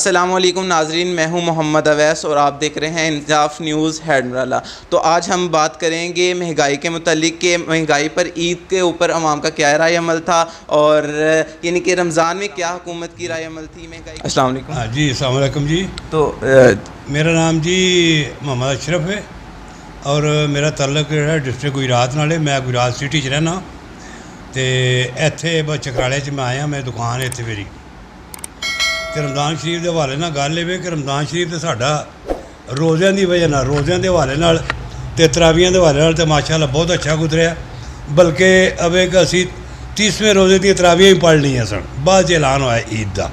अस्सलामुअलैकुम नाजरीन, मैं हूं मोहम्मद अवैस और आप देख रहे हैं इंसाफ न्यूज़ हैदराबाद। तो आज हम बात करेंगे महंगाई के मुतालिक कि महंगाई पर ईद के ऊपर अवाम का क्या राय अमल था और यानी कि रमज़ान में क्या हुकूमत की राय अमल थी महंगाई। अस्सलाम वालेकुम। हाँ जी, अस्सलाम वालेकुम जी। तो मेरा नाम जी मोहम्मद अशरफ है और मेरा तल्लक जो है डिस्ट्रिक्ट गुजरात नाल है। मैं गुजरात सिटी च रहना तो इत्थे बस चकराले च मैं आया, मैं दुकान इत्थे मेरी तो रमज़ान शरीफ के हवाले नाल गल ये कि रमज़ान शरीफ तो साडा रोज़िਆਂ की वजह नाल रोज़िਆਂ के हवाले नाल ते तरावियां के हवाले नाल तो माशाअल्लाह बहुत अच्छा गुजरिया। बल्कि अब एक असी 30वें रोज़े दी तरावियां भी पढ़ लियां सन, बाद च ऐलान होया ईद का।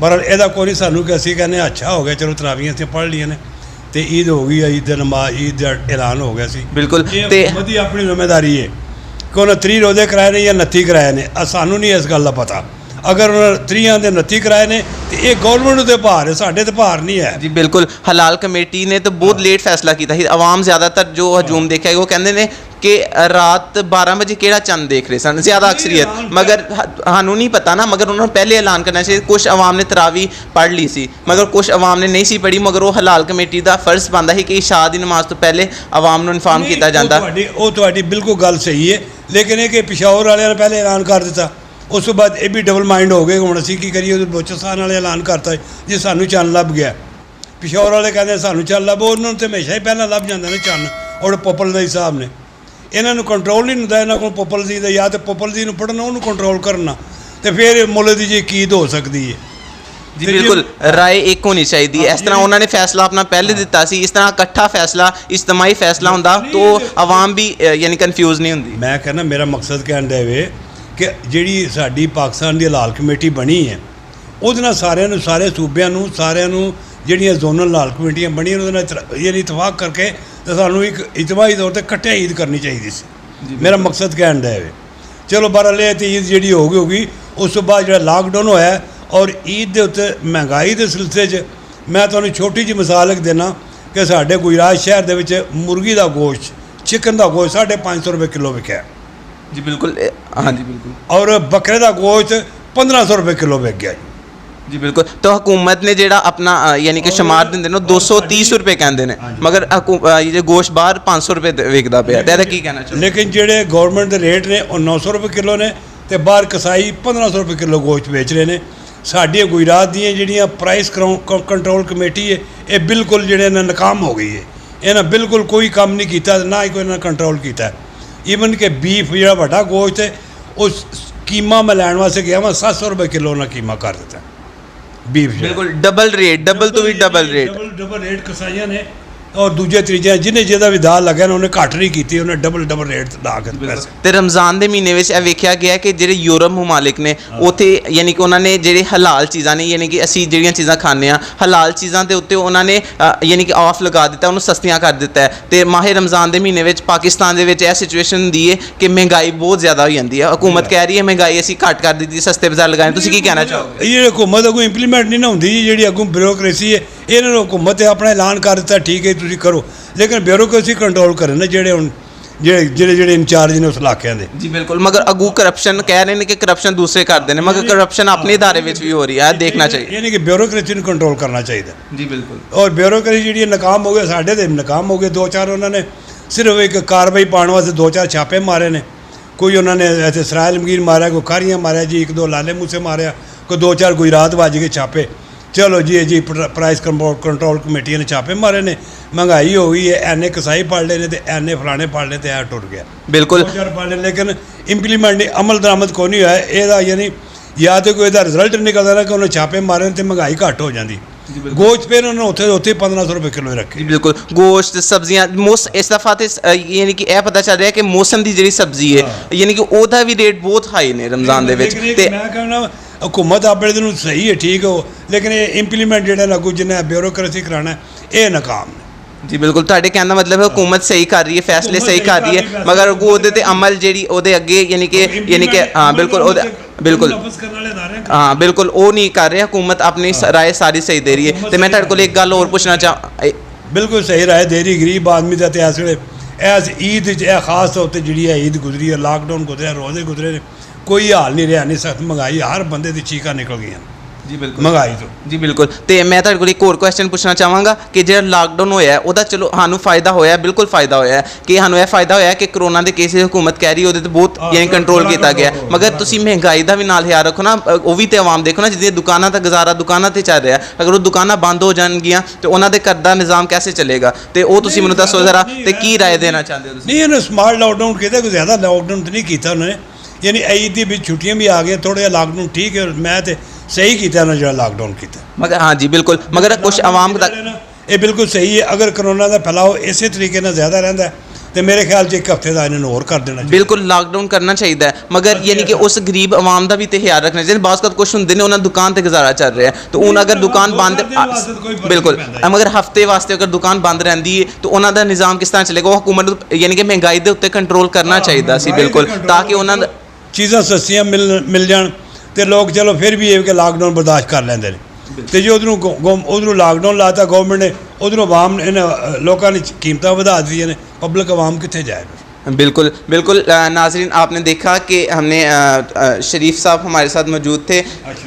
बहरहाल यदा कोई नहीं सानू कि असी कहने अच्छा हो गया, चलो तरावियां असीं पढ़ लियां ने तो ईद हो गई, ईद नमाज ईद का ऐलान हो गया सी। बिल्कुल हुकूमत की अपनी जिम्मेदारी है कि उन्हें 30 रोज़े कराए ने या 29 कराए ने, सानू नहीं इस गल का पता। अगर उन्होंने 30 के 29 कराए ने तो ये गवर्नमेंट तो भार है, साढ़े तो भार नहीं है जी। बिल्कुल, हलाल कमेटी ने तो बहुत लेट फैसला किया। आवाम ज़्यादातर जो हजूम देखा है वो कहते हैं कि रात 12 बजे केड़ा चंद देख रहे सन ज़्यादा अक्सरियत, मगर सानू नहीं पता ना। मगर उन्होंने पहले ऐलान करना चाहिए। कुछ अवाम ने तरावी पढ़ ली सी मगर कुछ अवाम ने नहीं सी पढ़ी, मगर वो हलाल कमेटी का फर्ज बनता है कि इशा की नमाज तो पहले अवाम को इन्फॉर्म किया जाता। वो बिल्कुल गल सही है, लेकिन ये कि पिशावर वाले ने पहले ऐलान कर दिता, उस तो बाद ये भी डबल माइंड हो गए हुण असीं की करिए। बलोचिस्तान वाले ऐलान करता जी सानू चंद लभ गया, पिशावर वाले कहते सानू चंद लभ, उन्होंने तो हमेशा ही पहला लभ जाते हैं चंद और पॉपुलर के हिसाब ने। इन्हों कंट्रोल नहीं होंदा, इन्हों को पॉपुलर का या तो पॉपुलर को पढ़ना उन्होंने कंट्रोल करना, तो फिर मुल्क की जी ईद हो सकती है जी। बिल्कुल, राय एक होनी चाहिए। इस तरह उन्होंने फैसला अपना पहले दिता सी, इस तरह इकट्ठा फैसला इज्तमाही फैसला होंदा तो आवाम भी यानी कन्फ्यूज नहीं होंदी। मैं कहना मेरा मकसद कहना है कि जी साडी पाकिस्तान की हलाल कमेटी बनी है वो सारे सारे सूबे सारे जिहड़ियां जोनल हलाल कमेटियां बनी यानी इतफाक करके तो सानू एक इजमाही तौर पर कट्ठे ईद करनी चाहिए सी। मेरा मकसद कहना है चलो बहरहाल ईद जी होगी। उस तो बाद जो लॉकडाउन होया और ईद के उत्ते महंगाई के सिलसिले च मैं तुहानू छोटी जी मिसाल एक देना कि साडे गुजरात शहर दे विच मुर्गी का गोश्त चिकन का गोश्त 550 रुपये किलो विकया जी। बिल्कुल, हाँ जी बिल्कुल। और बकरे का गोश्त 1500 रुपये किलो विक गया जी। बिल्कुल, तो हुकूमत ने जेड़ा अपना यानी कि शुमार देंदे ने 230 रुपये कहते हैं, मगर ये गोश्त बाहर 500 रुपये विकदा पिया, तो की कहना चाहिए। लेकिन जेड़े गवर्नमेंट के रेट ने वो 900 रुपये किलो ने तो बाहर कसाई 1500 रुपये किलो गोश्त बेच रहे हैं। साडियां गुजरात दी जिहड़ियां प्राइस कंट्रोल कमेटी है ये बिल्कुल जिहड़े नाकाम हो गई है। इन्हें बिल्कुल कोई काम नहीं किया, ना ही कोई कंट्रोल किया। ईवन कि बीफ जो बड़ा गोश्त है उस कीमा मैं लैन वास्ते गया मैं 700 रुपये किलो उन्हें कीमा कर दिता बीफ। बिल्कुल डबल रेट, डबल तो भी डबल रेट कसाइया ने और दूजे तीजे जिन्हें जिहदा भी दाल लगे उन्हें घट नहीं की, उन्हें डबल रेट ला के पैसे। तो रमज़ान के महीने में वेख्या गया कि जो यूरोप ममालिक ने उत्थे यानी कि उन्होंने जो हलाल चीज़ा ने यानी कि असी जिहड़ियां चीज़ां खाने हलाल चीज़ों के उत्ते उन्होंने यानी कि ऑफ लगा दिता, उन्होंने सस्तियां कर दिता है। तो माहे रमज़ान के महीने में पाकिस्तान के यह सिचुएशन होंदी है कि महंगाई बहुत ज़्यादा हो जाती है। हुकूमत कह रही है महंगाई असी घट कर दी, सस्ते बाजार लगाए। तुसीं की कहना चाहोगे? ये हुकूमत अगों इंप्लीमेंट नहीं ना होंदी जी अगों ब्यूरोक्रेसी है। इन्होंने हुकूमत ने अपना ऐलान कर दिता ठीक है तुसीं करो, लेकिन ब्यूरोक्रेसी कंट्रोल करें ना जेडे हुण जेडे इंचार्ज ने उस इलाके के जी। बिल्कुल, मगर अगू करप्शन कह रहे हैं कि करप्शन दूसरे करते हैं, मगर करप्शन अपने इदारे में भी हो रही है, देखना चाहिए। यानी कि ब्यूरोक्रेसी को कंट्रोल करना चाहिए जी। बिल्कुल, और ब्यूरोक्रेसी जी नाकाम हो गए, साढ़े तो नाकाम हो गए। 2-4 उन्होंने सिर्फ एक कार्रवाई पाने वास्ते 2-4 छापे मारे ने। कोई उन्होंने ऐसे सरायल मगीर मारा, कोई खारियाँ मारा जी, 1-2 लाले मूसे मारे, कोई 2-4 गुजरात वाज के छापे। चलो जी प्राइस कंट्रोल कमेटी ने छापे मारे ने, महंगाई हो गई है, एने कसाई पढ़ लेने तो एने फलाने पढ़ ले तो यह टुट गया। बिल्कुल 2-4 पढ़ ले, लेकिन इंप्लीमेंट नहीं अमल दरामद को नहीं होया यदा। यानी या तो कोई रिजल्ट निकलता ना कि उन्हें छापे मारे तो महंगाई घट हो जाती। गोश्त फिर उन्होंने उत्थे 1500 रुपये किलो रखे। बिल्कुल, गोश्त सब्जियां इस दफा तो यानी कि यह पता चल रहा है कि मौसम की जी सब्जी है यानी कि वह भी रेट बहुत हाई ने रमज़ान के। मैं कहना हुकूमत अपने दिन सही है ठीक हो, लेकिन ये इंप्लीमेंट जो लागू जिन्हें ब्यूरोक्रेसी कराना ये नाकाम है जी। बिल्कुल, तुहाडे कहने का मतलब है हुकूमत सही कर रही है, फैसले सही कर रही है, मगर वो अमल जी अगे यानी कि हाँ बिल्कुल हाँ बिल्कुल वो नहीं कर रहे। हुकूमत अपनी राय सारी सही दे रही है। तो मैं तुहाडे कोल एक गल होर पूछना चाह बिल्कुल सही राय दे रही। गरीब आदमी का इस वे इस ईद खास तौर पर जी ईद गुजरी है, लॉकडाउन गुजरिया, रोजे गुजरे, कोई हाल नहीं रहा, नहीं सख्त महंगाई, हर बंदे की चीखा निकल गई। ਜੀ ਬਿਲਕੁਲ महंगाई तो ਜੀ ਬਿਲਕੁਲ ਤੇ ਮੈਂ ਤੁਹਾਡੇ ਕੋਲ ਇੱਕ ਹੋਰ ਕੁਐਸਚਨ ਪੁੱਛਣਾ ਚਾਹਾਂਗਾ ਕਿ ਜਿਹੜਾ ਲਾਕਡਾਊਨ ਹੋਇਆ ਹੈ, ਉਹਦਾ ਚਲੋ ਸਾਨੂੰ ਫਾਇਦਾ ਹੋਇਆ ਹੈ, ਬਿਲਕੁਲ ਫਾਇਦਾ ਹੋਇਆ ਹੈ ਕਿ ਸਾਨੂੰ ਇਹ ਫਾਇਦਾ ਹੋਇਆ ਹੈ ਕਿ ਕਰੋਨਾ ਦੇ ਕੇਸਿਸ ਹਕੂਮਤ ਕਹਿ ਰਹੀ ਉਹਦੇ ਤੇ ਬਹੁਤ ਯਾਨੀ ਕੰਟਰੋਲ ਕੀਤਾ ਗਿਆ ਹੈ। ਮਗਰ ਤੁਸੀਂ ਮਹਿੰਗਾਈ ਦਾ ਵੀ ਨਾਲ ਖਿਆਲ ਰੱਖੋ ਨਾ, ਉਹ ਵੀ ਤੇ ਆਵਾਮ ਦੇਖੋ ਨਾ, ਜਿਹਦੀਆਂ ਦੁਕਾਨਾਂ ਦਾ ਗੁਜ਼ਾਰਾ ਦੁਕਾਨਾਂ ਤੇ ਚੱਲ ਰਿਹਾ, ਅਗਰ ਉਹ ਦੁਕਾਨਾਂ ਬੰਦ ਹੋ ਜਾਣਗੀਆਂ ਤੇ ਉਹਨਾਂ ਦੇ ਘਰ ਦਾ ਨਿਜ਼ਾਮ ਕੈਸੇ ਚੱਲੇਗਾ? ਤੇ ਉਹ ਤੁਸੀਂ ਮੈਨੂੰ ਦੱਸੋ ਜ਼ਰਾ, ਤੇ ਕੀ ਰਾਏ ਦੇਣਾ ਚਾਹੁੰਦੇ ਹੋ ਤੁਸੀਂ? नहीं इन्होंने स्मार्ट लॉकडाउन किया कोई ज़्यादा लॉकडाउन तो नहीं किया उन्होंने, यानी ईद दी भी छुट्टियां भी आ गई, थोड़ा जिहा लॉकडाउन ठीक है, मैं तो सही किया उन्होंने जो लॉकडाउन किया। मगर हाँ जी बिल्कुल, मगर कुछ आवाम तक ये बिल्कुल सही है। अगर कोरोना का फैलाव इस तरीके ਨਾਲ ज़्यादा रहता है तो मेरे ख्याल से एक हफ्ते का इन्होंने और कर देना चाहिए। बिल्कुल लॉकडाउन करना चाहिए, मगर यानी कि उस गरीब आवाम का भी तो ख्याल रखना चाहिए। बाज़ कुछ होंगे ने उन्होंने दुकान पर गुजारा चल रहा है, तो हूँ अगर दुकान बंद बिल्कुल, मगर हफ्ते वास्ते अगर दुकान बंद रहती है तो उन्होंने निज़ाम किस तरह चलेगा? वो हुकूमत यानी कि महंगाई के उत्ते कंट्रोल करना चाहिए सी बिल्कुल, ताकि उन्होंने चीज़ां सस्तियां मिल जान तो लोग चलो फिर भी ये कि लॉकडाउन बर्दाश्त कर लेंगे। तो जो उधरों लॉकडाउन लाता गवर्नमेंट ने, उधरों आवाम ने लोगों ने कीमत बढ़ा दी ने, पब्लिक आवाम कितने जाए? बिल्कुल बिल्कुल। नाजरीन आपने देखा कि हमने शरीफ साहब हमारे साथ मौजूद थे,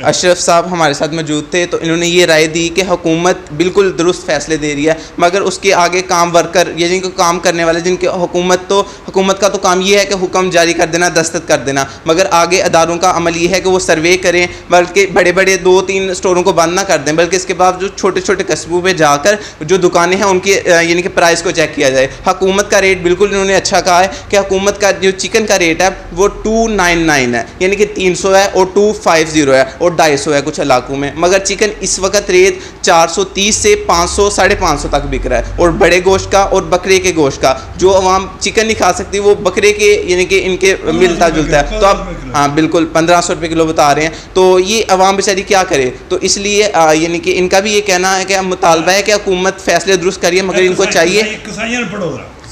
अशरफ साहब हमारे साथ मौजूद थे, तो इन्होंने ये राय दी कि हुकूमत बिल्कुल दुरुस्त फैसले दे रही है, मगर उसके आगे काम वर्कर या जिनको काम करने वाले जिनके हुकूमत का तो काम ये है कि हुक्म जारी कर देना, दस्तखत कर देना, मगर आगे अदारों का अमल ये है कि वो सर्वे करें, बल्कि बड़े बड़े 2-3 स्टोरों को बंद ना कर दें, बल्कि इसके बाद जो छोटे छोटे कस्बों में जाकर जो दुकानें हैं उनकी यानी कि प्राइस को चेक किया जाए। हुकूमत का रेट बिल्कुल इन्होंने अच्छा कहा है कि हुकूमत का जो चिकन का रेट है वो 299 है, यानी कि 300 है, और 250 है, और 250 है कुछ इलाकों में, मगर चिकन इस वक्त रेट 430 से 500 550 तक बिक रहा है। और बड़े गोश्त का और बकरे के गोश्त का, जो अवाम चिकन नहीं खा सकती वो बकरे के यानी कि इनके मिलता जुलता है, तो अब हाँ बिल्कुल 1500 रुपये किलो बता रहे हैं, तो ये अवाम बेचारी क्या करे? तो इसलिए यानी कि इनका भी ये कहना है कि मुतालबा है कि हुकूमत फैसले दुरुस्त करिए, मगर इनको चाहिए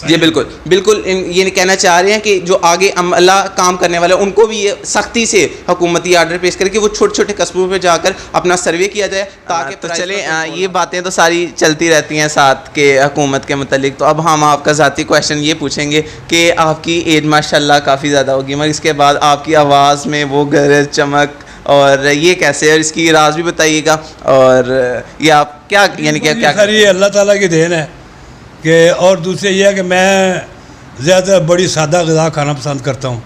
जी बिल्कुल बिल्कुल, ये कहना चाह रहे हैं कि जो आगे अमला काम करने वाले उनको भी ये सख्ती से हुकूमती आर्डर पेश करके वो छोटे छोटे कस्बों पे जाकर अपना सर्वे किया जाए, ताकि तो चले ये बातें तो सारी चलती रहती हैं साथ के हुकूमत के मतलब। तो अब हम आपका ज़ाती क्वेश्चन ये पूछेंगे कि आपकी एज माशाल्लाह काफ़ी ज़्यादा होगी, मगर इसके बाद आपकी आवाज़ में वो गरज चमक, और ये कैसे, और इसकी राज भी बताइएगा, और ये आप क्या यानी क्या सारी अल्लाह ताला की देन है कि, और दूसरे ये है कि मैं ज़्यादा बड़ी सादा ग़िज़ा खाना पसंद करता हूँ,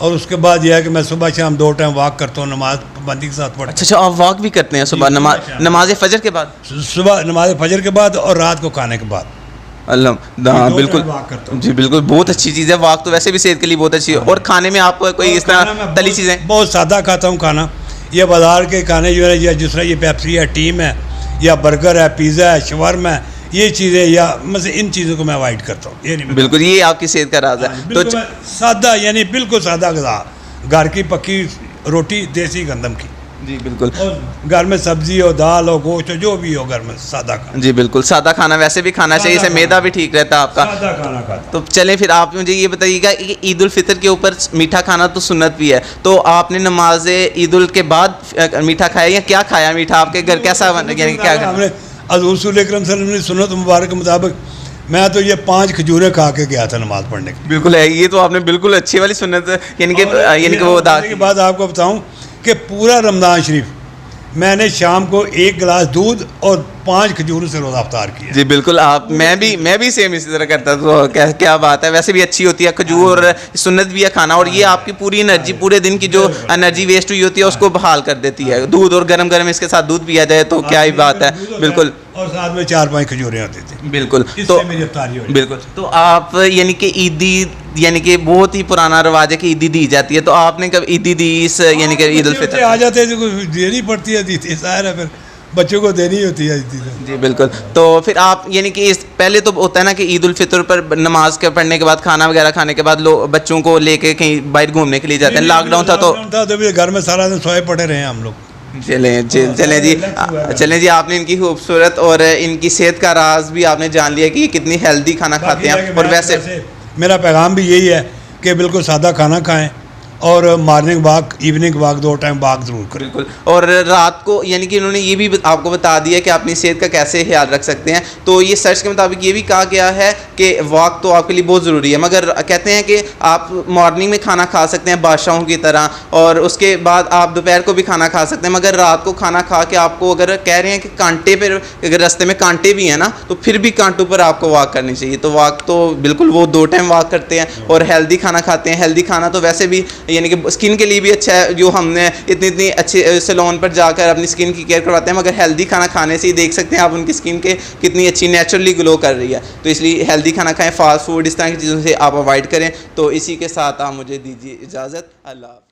और उसके बाद यह है कि मैं सुबह शाम 2 टाइम वॉक करता हूँ, नमाज पाबंदी के साथ पढ़ता हूँ। अच्छा, आप वॉक भी करते हैं सुबह नमाज फजर के बाद? सुबह नमाज फजर के बाद और रात को खाने के बाद। अल्लाह, हाँ बिल्कुल जी बिल्कुल, बहुत अच्छी चीज़ है वॉक, तो वैसे भी सेहत के लिए बहुत अच्छी है। और खाने में आप कोई इस तरह तली चीज़ें? बहुत सादा खाता हूँ खाना, ये बाज़ार के खाने जो है, या जिस तरह ये पेप्सी है, टीम है, या बर्गर है, पिज़्ज़ा है, शवारमा है, ये चीज़ें, या मतलब इन चीज़ों को मैं अवॉइड करता हूँ। ये नहीं, बिल्कुल ये आपकी सेहत का राज है। तो सादा यानी बिल्कुल सादा ग़िज़ा, घर की पक्की रोटी देसी गंदम की जी बिल्कुल, और घर में सब्जी हो, दाल हो, गोश्त हो, जो भी हो घर में सादा खाना। जी बिल्कुल, सादा खाना वैसे भी खाना चाहिए, इससे मैदा भी ठीक रहता है आपका। सादा खाना खाता। तो चलें फिर आप मुझे ये बताइएगा कि ईद उल फितर के ऊपर मीठा खाना तो सुन्नत भी है, तो आपने नमाज ईद उल के बाद मीठा खाया या क्या खाया मीठा? आपके घर कैसा बन गया? क्या हमने हज़ूर सल्लल्लाहु अलैहि वसल्लम ने सुन्नत मुबारक के मुताबिक मैं तो ये 5 खजूरें खा के गया था नमाज़ पढ़ने के। बिल्कुल है, ये तो आपने बिल्कुल अच्छी वाली सुन्नत यानी कि वो अदा के बाद आपको बताऊं कि पूरा रमज़ान शरीफ मैंने शाम को 1 गिलास दूध और 5 खजूरों से रोज़ा अफ्तार किया। जी बिल्कुल, आप मैं भी सेम इसी तरह करता, तो क्या बात है, वैसे भी अच्छी होती है खजूर, और सुन्नत भी है खाना, और ये आपकी पूरी एनर्जी, पूरे दिन की जो एनर्जी वेस्ट हुई होती है उसको बहाल कर देती है। दूध और गरम गरम इसके साथ दूध पिया जाए तो क्या ही बात है। बिल्कुल, और साथ में 4-5 खजूरें होती थी। बिल्कुल, तो मेरी अफ्तारी हो बिल्कुल, तो आप यानी कि ईदी यानी कि बहुत ही पुराना रिवाज है कि ईदी दी जाती है, तो आपने कब ईदी दी इस यानी कि ईद उल फितर? आ जाते हैं तो देनी पड़ती है, दी ज़ाहिर है, फिर बच्चों को देनी होती है जी बिल्कुल। तो फिर आप यानी कि इस पहले तो होता है ना कि ईद उल फितर पर नमाज के पढ़ने के बाद खाना वगैरह खाने के बाद लोग बच्चों को लेके कहीं बाहर घूमने के लिए जाते हैं। लॉकडाउन था तो घर में सारा दिन सोए पड़े रहे हैं हम लोग। चलें जी, आपने इनकी खूबसूरत और इनकी सेहत का राज भी आपने जान लिया कि कितनी हेल्दी खाना खाते हैं। और वैसे मेरा पैगाम भी यही है कि बिल्कुल सादा खाना खाएं, और morning walk evening walk 2 time walk ज़रूर करें। बिल्कुल। और रात को यानी कि उन्होंने ये भी आपको बता दिया कि अपनी सेहत का कैसे ख्याल रख सकते हैं। तो ये सर्च के मुताबिक ये भी कहा गया है कि वॉक तो आपके लिए बहुत ज़रूरी है, मगर कहते हैं कि आप मॉर्निंग में खाना खा सकते हैं बादशाहों की तरह, और उसके बाद आप दोपहर को भी खाना खा सकते हैं, मगर रात को खाना खा के आपको अगर कह रहे हैं कि कांटे पर, अगर रास्ते में कांटे भी हैं ना, तो फिर भी कांटों पर आपको वॉक करनी चाहिए। तो वॉक तो बिल्कुल वो 2 टाइम वॉक करते हैं और हेल्दी खाना खाते हैं। हेल्दी खाना तो वैसे भी यानी कि स्किन के लिए भी अच्छा है, जो हमने इतनी अच्छे सैलून पर जाकर अपनी स्किन की केयर करवाते हैं, मगर हेल्दी खाना खाने से ही देख सकते हैं आप उनकी स्किन के कितनी अच्छी नेचुरली ग्लो कर रही है। तो इसलिए हेल्दी खाना खाएं, फास्ट फूड इस तरह की चीज़ों से आप अवॉइड करें। तो इसी के साथ आप मुझे दीजिए इजाज़त। अल्लाह।